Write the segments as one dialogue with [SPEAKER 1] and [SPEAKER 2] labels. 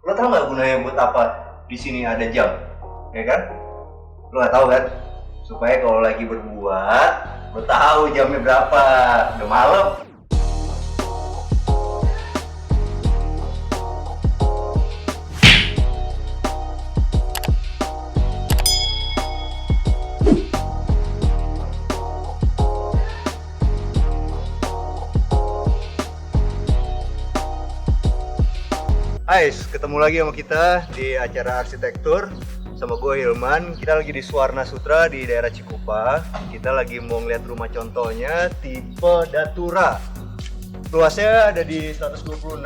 [SPEAKER 1] Lo tau nggak gunanya buat apa di sini ada jam, ya kan? Lo nggak tahu kan? Supaya kalau lagi berbuat, lo tahu jamnya berapa. Udah malam. Hai, ketemu lagi sama kita di acara arsitektur sama gue Hilman. Kita lagi di Suwarna Sutra di daerah Cikupa. Kita lagi mau ngeliat rumah contohnya tipe Datura. Luasnya ada di 126,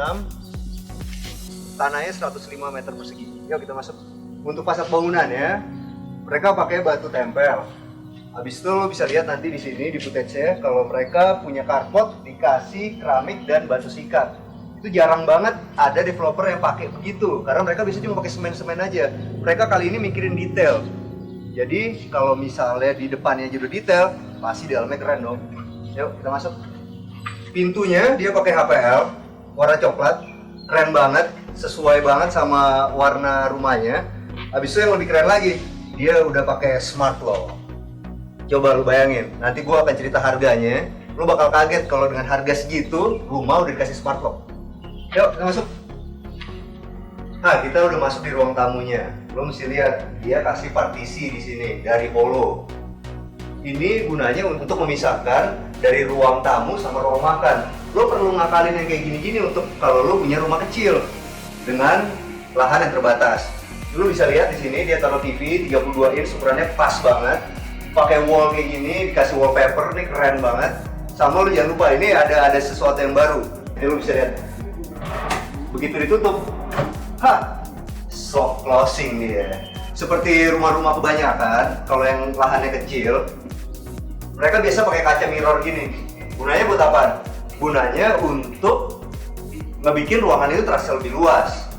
[SPEAKER 1] tanahnya 105 meter persegi. Yuk kita masuk. Untuk fasad bangunan ya, mereka pakai batu tempel. Habis itu lo bisa lihat nanti di sini di footage-nya kalau mereka punya carport dikasih keramik dan batu sikat. Itu jarang banget ada developer yang pakai begitu karena mereka biasanya cuma pakai semen-semen aja. Mereka kali ini mikirin detail. Jadi kalau misalnya di depannya juga detail, pasti di dalamnya keren dong. Yuk kita masuk. Pintunya dia pakai HPL warna coklat, keren banget, sesuai banget sama warna rumahnya. Habis itu yang lebih keren lagi, dia udah pakai smart lock. Coba lu bayangin, nanti gua akan cerita harganya. Lu bakal kaget kalau dengan harga segitu rumah udah dikasih smart lock. Yuk, kita masuk. Nah, kita udah masuk di ruang tamunya. Lo mesti lihat, dia kasih partisi di sini dari Polo. Ini gunanya untuk memisahkan dari ruang tamu sama ruang makan. Lo perlu ngakalin yang kayak gini-gini untuk kalau lo punya rumah kecil dengan lahan yang terbatas. Lo bisa lihat di sini dia taruh TV 32 inch, ukurannya pas banget. Pakai wall kayak gini, dikasih wallpaper, nih keren banget. Sama lo jangan lupa ini ada sesuatu yang baru. Ini lo bisa lihat. Begitu ditutup, soft closing dia. Seperti rumah-rumah kebanyakan, kalau yang lahannya kecil, mereka biasa pakai kaca mirror gini. Gunanya buat apa? Gunanya untuk ngebikin ruangan itu terasa lebih luas.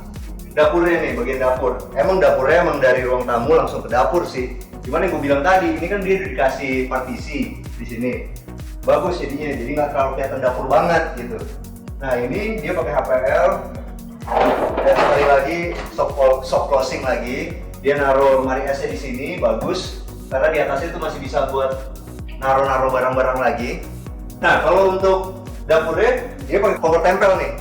[SPEAKER 1] Dapurnya nih, bagian dapur. Emang dapurnya emang dari ruang tamu langsung ke dapur sih. Cuman yang gue bilang tadi, ini kan dia dikasih partisi di sini. Bagus jadinya, jadi nggak terlalu kelihatan dapur banget gitu. Nah ini dia pakai HPL. Dan sekali lagi soft closing lagi. Dia naruh lemari esnya di sini bagus karena di atasnya itu masih bisa buat naruh barang-barang lagi. Nah kalau untuk dapurnya dia pakai cover tempel nih.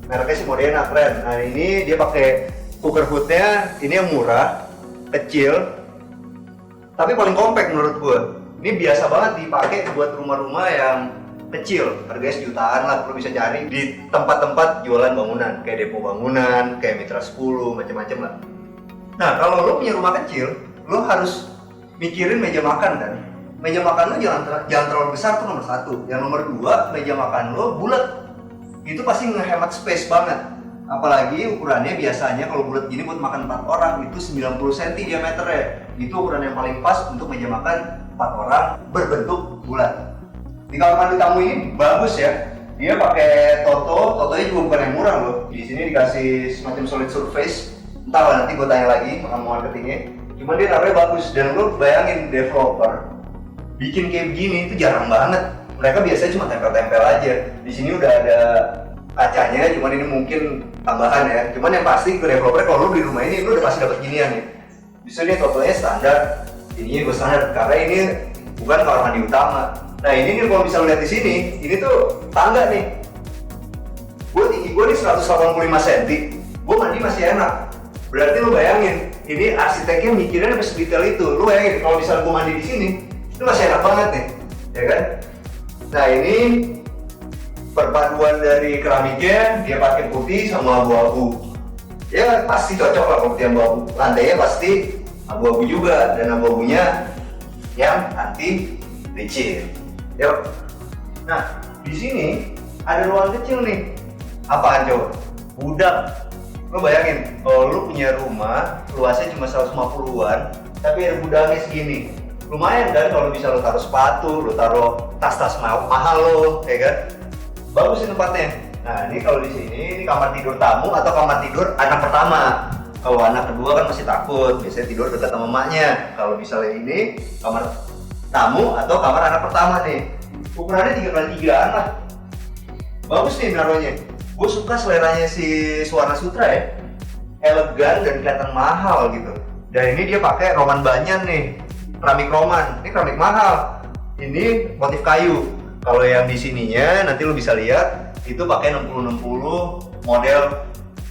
[SPEAKER 1] Mereknya si Modena, keren. Nah ini dia pakai cooker hoodnya. Ini yang murah, kecil, tapi paling compact menurut gue. Ini biasa banget dipakai buat rumah-rumah yang kecil, harganya sejutaan lah, lo bisa cari di tempat-tempat jualan bangunan kayak Depo Bangunan, kayak Mitra 10, macam-macam lah. Nah kalau lo punya rumah kecil, lo harus mikirin meja makan kan. Meja makan lo jangan terlalu besar, tuh nomor satu. Yang nomor dua, meja makan lo bulat. Itu pasti ngehemat space banget. Apalagi ukurannya biasanya kalau bulat gini buat makan 4 orang itu 90 cm diameternya. Itu ukuran yang paling pas untuk meja makan 4 orang berbentuk bulat. Di kamar mandi tamu ini bagus ya. Dia pakai Totonya juga bukan yang murah loh. Di sini dikasih semacam solid surface. Entah lah, nanti gue tanya lagi sama marketingnya. Cuman dia naruhnya bagus dan lo bayangin developer bikin kayak begini itu jarang banget. Mereka biasanya cuma tempel-tempel aja. Di sini udah ada kacanya, cuman ini mungkin tambahan ya. Cuman yang pasti ke developer kalau lo di rumah ini lo udah pasti dapat ginian ya. Bisa nih Totonya standar, ininya gue standar karena ini bukan kamar mandi utama. Nah ini nih kalau bisa lihat di sini, ini tuh tangga nih. Tinggi gue nih 185 cm, gue mandi masih enak. Berarti lu bayangin, ini arsiteknya mikirnya sampai sedetail itu. Lu bayangin kalau misalnya gue mandi di sini, itu masih enak banget nih, ya kan? Nah ini perpaduan dari keramiknya, dia pakai putih sama abu-abu. Ya pasti cocok lah kalau putih abu-abu. Lantainya pasti abu-abu juga dan abu-abunya yang anti licin. Yuk. Nah, di sini ada ruang kecil nih. Apaan coba? Gudang. Lo bayangin, kalau lo punya rumah luasnya cuma 150-an, tapi ada gudangnya segini. Lumayan kan kalau bisa lo taruh sepatu, lo taruh tas-tas mahal lo, ya kan? Bagus sih tempatnya. Nah, ini kalau di sini ini kamar tidur tamu atau kamar tidur anak pertama. Kalau anak kedua kan masih takut, biasanya tidur dekat sama emaknya. Kalau misalnya ini kamar tamu atau kamar anak pertama nih, ukurannya 3x3an lah. Bagus nih naruhnya. Gue suka seleranya si Suwarna Sutra ya. elegan dan kelihatan mahal gitu. Dan ini dia pakai roman banyan nih, keramik roman. Ini keramik mahal. Ini motif kayu. Kalau yang di sininya nanti lo bisa lihat itu pakai 6060 model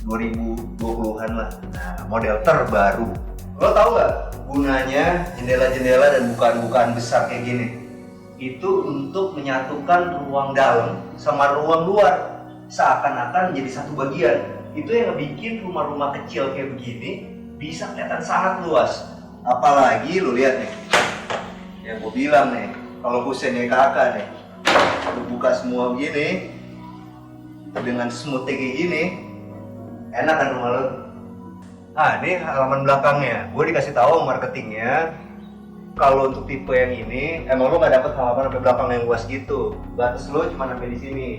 [SPEAKER 1] 2020-an lah. Nah, model terbaru. Lo tau nggak gunanya jendela-jendela dan bukaan-bukaan besar kayak gini? Itu untuk menyatukan ruang dalam sama ruang luar, seakan-akan menjadi satu bagian. Itu yang ngebikin rumah-rumah kecil kayak begini bisa kelihatan sangat luas. Apalagi lu lihat nih, yang gue bilang nih, kalau kusennya kakak nih, lu buka semua begini dengan smooth kayak gini, enak kan rumah lu? Ah, ini halaman belakangnya. Gue dikasih tahu marketingnya, kalau untuk tipe yang ini emang lo nggak dapet halaman sampai belakang yang luas gitu. Batas lo cuma sampai di sini.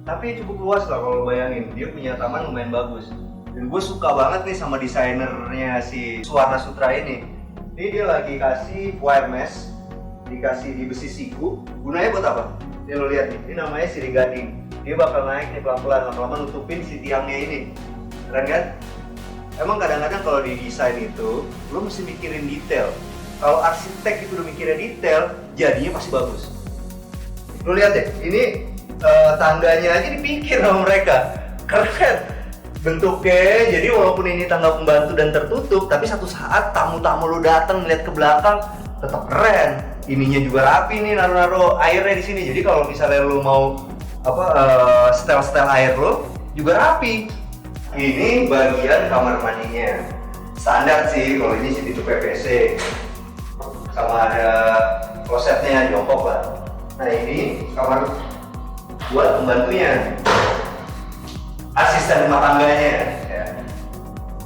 [SPEAKER 1] Tapi cukup luas lah kalau lo bayangin. Dia punya taman lumayan bagus. Dan gue suka banget nih sama desainernya si Suwarna Sutra ini. Ini dia lagi kasih wire mesh, dikasih di besi siku. Gunanya buat apa? Ini lo lihat nih. Ini namanya sirih gading. Dia bakal naik nih pelan-pelan, lama-lama nutupin si tiangnya ini. Keren kan? Emang kadang-kadang kalau di desain itu lo mesti mikirin detail. Kalau arsitek itu udah mikirnya detail, jadinya pasti bagus. Lo lihat deh, ini tangganya aja dipikir sama mereka. Keren bentuknya. Jadi walaupun ini tangga pembantu dan tertutup, tapi satu saat tamu-tamu lo datang lihat ke belakang, tetap keren. Ininya juga rapi nih, naruh-naruh airnya di sini. Jadi kalau misalnya lo mau setel-setel air lo juga rapi. Ini bagian kamar mandinya. Standar sih, kalau ini sih itu PVC. Sama ada klosetnya jongkok lah. Nah ini kamar buat pembantunya, asisten rumah tangganya. Ya.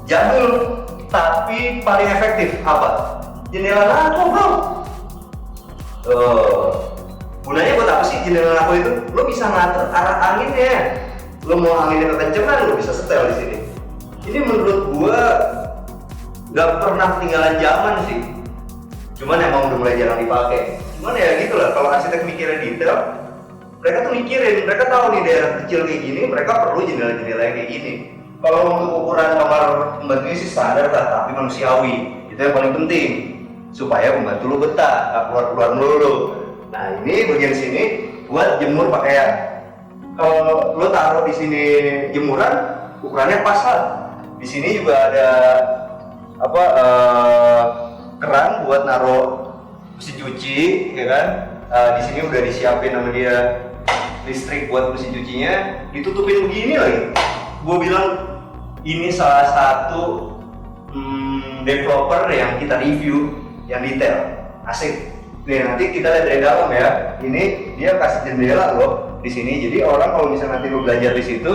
[SPEAKER 1] Jadul, tapi paling efektif apa? Jendela naku bro. Gunanya buat apa sih jendela naku itu? Lo bisa ngatur arah anginnya. Lo mau anginnya kekencengan, lo bisa setel di sini. Ini menurut gua nggak pernah ketinggalan zaman sih. Cuman emang udah mulai jarang dipakai. Cuman ya gitulah, kalau arsitek mikirnya detail, mereka tuh mikirin, mereka tahu nih daerah kecil kayak gini, mereka perlu jendela-jendela yang kayak gini. Kalau untuk ukuran kamar pembantunya sih standar lah, tapi manusiawi. Itu yang paling penting, supaya pembantu lu betah, nggak keluar-keluar melulu. Nah ini bagian sini buat jemur pakaian. Kalau lo taruh di sini jemuran, ukurannya pas lah. Di sini juga ada keran buat naruh mesin cuci, ya kan? Di sini udah disiapin sama dia listrik buat mesin cucinya, ditutupin begini lagi. Gue bilang ini salah satu developer yang kita review yang detail, asik. Nih nanti kita lihat dari dalam ya. Ini dia kasih jendela loh di sini, jadi orang kalau misalnya nanti lo belajar di situ,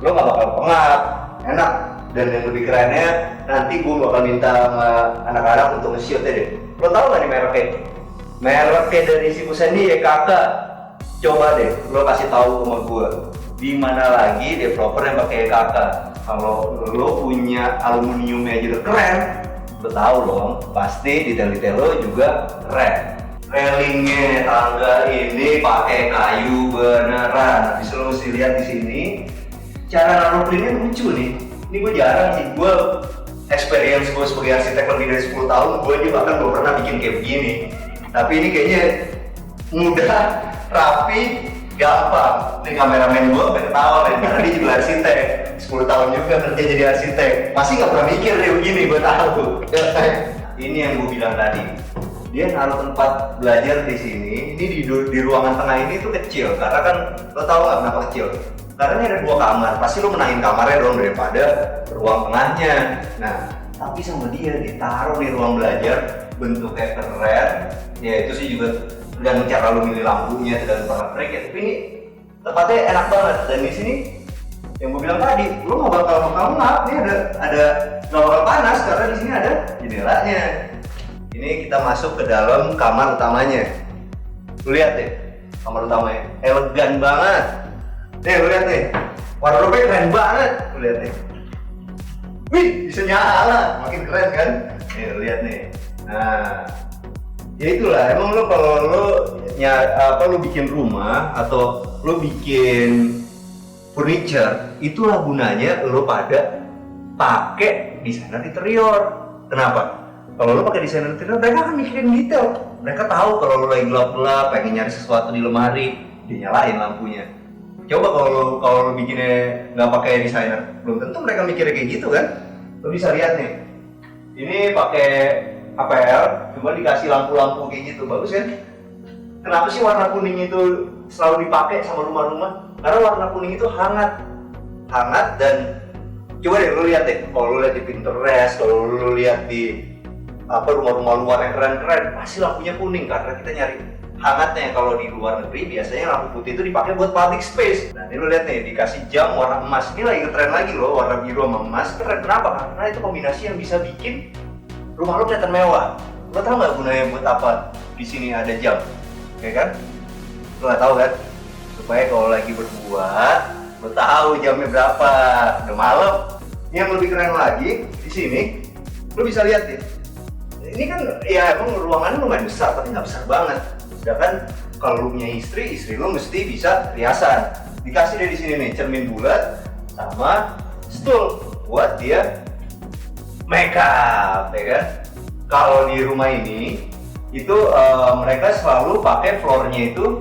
[SPEAKER 1] lo nggak bakal pengap, enak. Dan yang lebih kerennya, nanti gue bakal minta sama anak-anak untuk nge-shootnya deh. Lo tau gak nih mereknya? Mereknya dari si Kusendi ya kakak. Coba deh, lo kasih tahu sama gue. Di mana lagi developer yang pakai kakak? Kalau lo punya aluminiumnya aja udah keren, lo tahu dong, pasti detail-detail lo juga keren. Railingnya tangga ini pakai kayu beneran. Bisa lo mesti lihat di sini. Cara naruh printnya lucu nih. Ini gue jarang sih. Gue experience gue sebagai arsitek lebih dari 10 tahun. Gue aja bahkan belum pernah bikin kayak begini. Tapi ini kayaknya mudah, rapi, gampang. Ini kameramen gue pengen tahu nih. Karena dia juga arsitek. 10 tahun juga kerja jadi arsitek. Masih nggak pernah mikir deh begini. Gue tahu. Ini yang gue bilang tadi. Dia naruh tempat belajar di sini. Ini di ruangan tengah ini tuh kecil, karena kan lo tau nggak kenapa kecil? Karena ini ada 2 kamar, pasti lo menangin kamarnya dong daripada ruang tengahnya. Nah, tapi sama dia ditaruh di ruang belajar, bentuknya keren. Ya itu sih juga tergantung cara lo milih lampunya, tergantung para mereka. Tapi ini tempatnya enak banget. Dan di sini yang gue bilang tadi, lo nggak bakal ngap. Ini ada nggak bakal panas karena di sini ada jendelanya. Ini kita masuk ke dalam kamar utamanya. Lu lihat deh, kamar utamanya elegan banget. Nih, lu lihat nih, wardrobe keren banget. Lu lihat nih, wih, bisa nyala, makin keren kan? Nih, lu lihat nih. Nah, ya itulah. Emang lu kalau lu bikin rumah atau lu bikin furniture, itulah gunanya lu pada pakai desainer interior. Kenapa? Kalau lo pakai desainer interior, mereka akan mikirin detail. Mereka tahu kalau lo lagi gelap-gelap, pengen nyari sesuatu di lemari, dinyalain lampunya. Coba kalau lo bikinnya nggak pakai desainer, belum tentu mereka mikirnya kayak gitu kan. Lo bisa lihat nih, ini pakai APL, cuma dikasih lampu-lampu kayak gitu, bagus kan? Kenapa sih warna kuning itu selalu dipakai sama rumah-rumah? Karena warna kuning itu hangat dan coba deh lo lihat deh, kalau lo lihat di Pinterest, kalau lo lihat di rumah-rumah luar yang keren-keren, pasti lampunya kuning karena kita nyari hangatnya. Kalau di luar negeri biasanya lampu putih itu dipakai buat public space. Nah ini lo lihat nih, dikasih jam warna emas, ini lagi ngetren lagi loh, warna biru sama emas. Keren, kenapa? Karena itu kombinasi yang bisa bikin rumah lo kelihatan mewah. Lo tau nggak gunanya buat apa di sini ada jam? Ya kan? Lo nggak tahu kan? Supaya kalau lagi berbuat, lo tahu jamnya berapa. Udah malam. Yang lebih keren lagi di sini, lo bisa lihat deh. Ini kan ya emang ruangannya lumayan besar, tapi nggak besar banget. Sedangkan kalau lu punya istri lu mesti bisa riasan. Dikasih deh di sini nih cermin bulat sama stool buat dia make up, ya kan? Kalau di rumah ini itu mereka selalu pakai floornya itu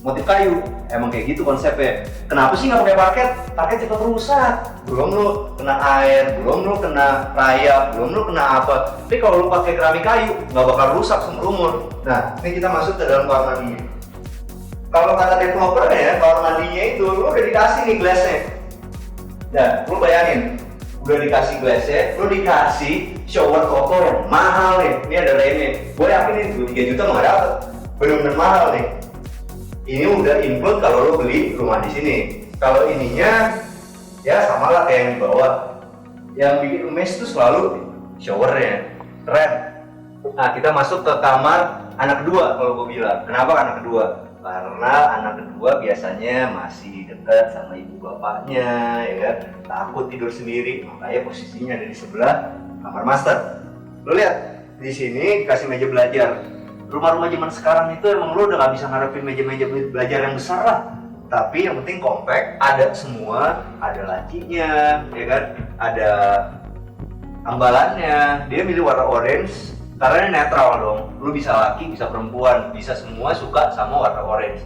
[SPEAKER 1] motif kayu. Emang kayak gitu konsepnya. Kenapa sih nggak pakai parket? Parket cepat rusak. Belum lu kena air, belum lu kena rayap, belum lu kena apa. Tapi kalau lu pakai keramik kayu, nggak bakal rusak seumur umur. Nah, ini kita masuk ke dalam kamar mandi. Kalau kata developer ya, kamar mandinya itu lu udah dikasih nih glassnya. Nah, lu bayangin, udah dikasih glassnya, lu dikasih shower kotor yang mahal nih. Ini ada rainnya. Gue yakin nih 3 juta nggak dapet. Bener-bener mahal nih. Ini udah include kalau lo beli rumah di sini. Kalau ininya ya sama lah kayak yang di bawah. Yang bikin emes itu selalu showernya. Keren. Nah kita masuk ke kamar anak kedua kalau gue bilang. Kenapa anak kedua? Karena anak kedua biasanya masih dekat sama ibu bapaknya, ya kan? Takut tidur sendiri, makanya posisinya ada di sebelah kamar master. Lo lihat di sini kasih meja belajar. Rumah-rumah zaman sekarang itu emang lo udah gak bisa ngarepin meja-meja belajar yang besar lah. Tapi yang penting compact, ada semua, ada lacinya, ya kan? Ada ambalannya. Dia milih warna orange karena netral dong. Lo bisa laki, bisa perempuan, bisa semua suka sama warna orange.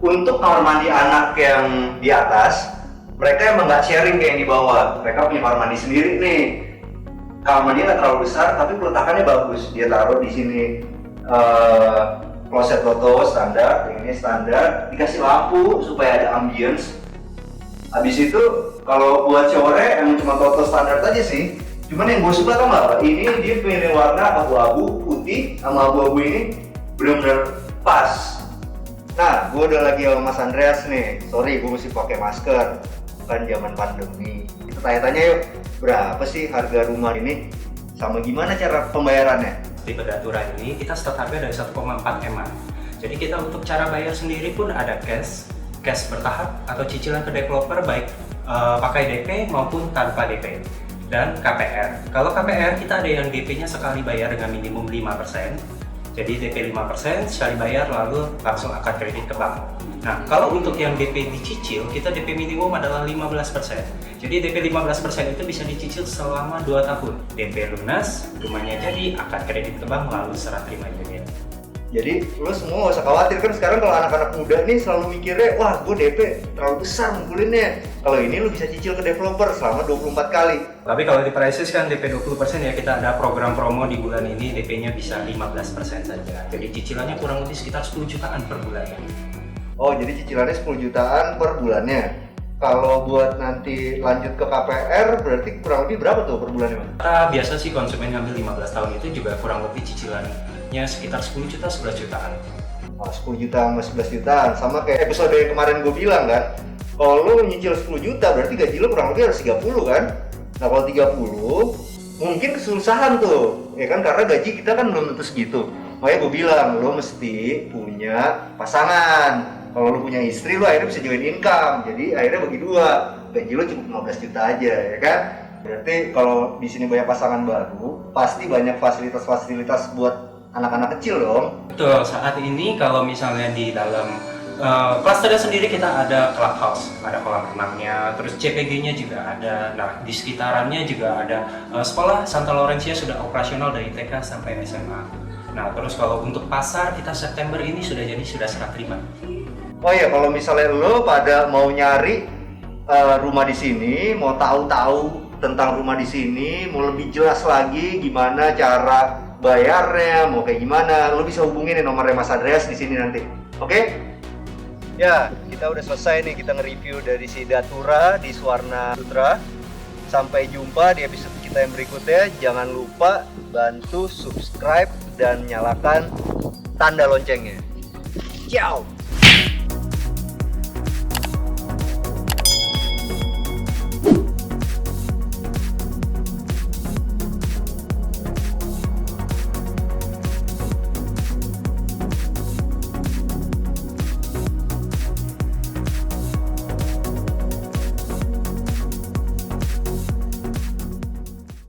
[SPEAKER 1] Untuk kamar mandi anak yang di atas, mereka emang gak sharing kayak yang di bawah. Mereka punya kamar mandi sendiri nih. Kamar mandi gak terlalu besar, tapi peletakannya bagus. Dia taruh di sini. Kloset Toto standar, ini standar, dikasih lampu supaya ada ambience. Habis itu kalau buat showernya emang cuma Toto standar aja sih. Cuman yang gue suka tau nggak? Ini dia pilih warna abu-abu, putih sama abu-abu ini benar-benar pas. Nah, gue udah lagi sama Mas Andreas nih. Sorry, gue mesti pakai masker. Kan zaman pandemi. Kita tanya-tanya yuk, berapa sih harga rumah ini? Sama gimana cara pembayarannya?
[SPEAKER 2] Di peraturan ini kita start harga dari 1,4 M. Jadi kita untuk cara bayar sendiri pun ada cash bertahap atau cicilan ke developer baik pakai DP maupun tanpa DP. Dan KPR. Kalau KPR kita ada yang DP-nya sekali bayar dengan minimum 5%. Jadi DP 5% sekali bayar lalu langsung akad kredit ke bank. Nah, kalau untuk yang DP dicicil, kita DP minimum adalah 15%. Jadi DP 15% itu bisa dicicil selama 2 tahun. DP lunas, rumahnya jadi, akad kredit ke bank lalu serah terima unit.
[SPEAKER 1] Jadi lo semua gak usah khawatir kan sekarang kalau anak-anak muda nih selalu mikirnya, wah gue DP terlalu besar mungkulinnya. Kalau ini lo bisa cicil ke developer selama 24 kali.
[SPEAKER 2] Tapi kalau di Prices kan DP 20% ya, kita ada program promo di bulan ini DP-nya bisa 15% saja. Jadi cicilannya kurang lebih sekitar 10 jutaan per bulannya.
[SPEAKER 1] Oh, jadi cicilannya 10 jutaan per bulannya. Kalau buat nanti lanjut ke KPR berarti kurang lebih berapa tuh per bulannya?
[SPEAKER 2] Biasa sih konsumen ngambil 15 tahun itu juga kurang lebih cicilannya sekitar 10 juta, 11 jutaan.
[SPEAKER 1] Oh, 10 juta sama 11 jutaan. Sama kayak episode yang kemarin gue bilang kan, kalau lo nyicil 10 juta berarti gaji lo kurang lebih harus 30 kan? Nah kalau 30 mungkin kesusahan tuh, ya kan, karena gaji kita kan belum tentu segitu. Makanya gue bilang, lo mesti punya pasangan. Kalau lo punya istri, lo akhirnya bisa join income. Jadi akhirnya bagi dua, gaji lo cukup 15 juta aja, ya kan? Berarti kalau di sini banyak pasangan baru, pasti banyak fasilitas-fasilitas buat anak-anak kecil dong.
[SPEAKER 2] Betul, saat ini kalau misalnya di dalam Klasternya sendiri kita ada clubhouse, ada kolam renangnya, terus CPG-nya juga ada. Nah, di sekitarannya juga ada sekolah Santa Laurencia sudah operasional dari TK sampai SMA. Nah, terus kalau untuk pasar kita September ini sudah serah terima.
[SPEAKER 1] Oh iya, kalau misalnya lo pada mau nyari rumah di sini, mau tahu-tahu tentang rumah di sini, mau lebih jelas lagi gimana cara bayarnya, mau kayak gimana, lo bisa hubungin nomornya Mas Andreas di sini nanti. Oke? Ya, kita udah selesai nih, kita nge-review dari si Datura di Swarna Sutra. Sampai jumpa di episode kita yang berikutnya. Jangan lupa bantu subscribe dan nyalakan tanda loncengnya. Ciao!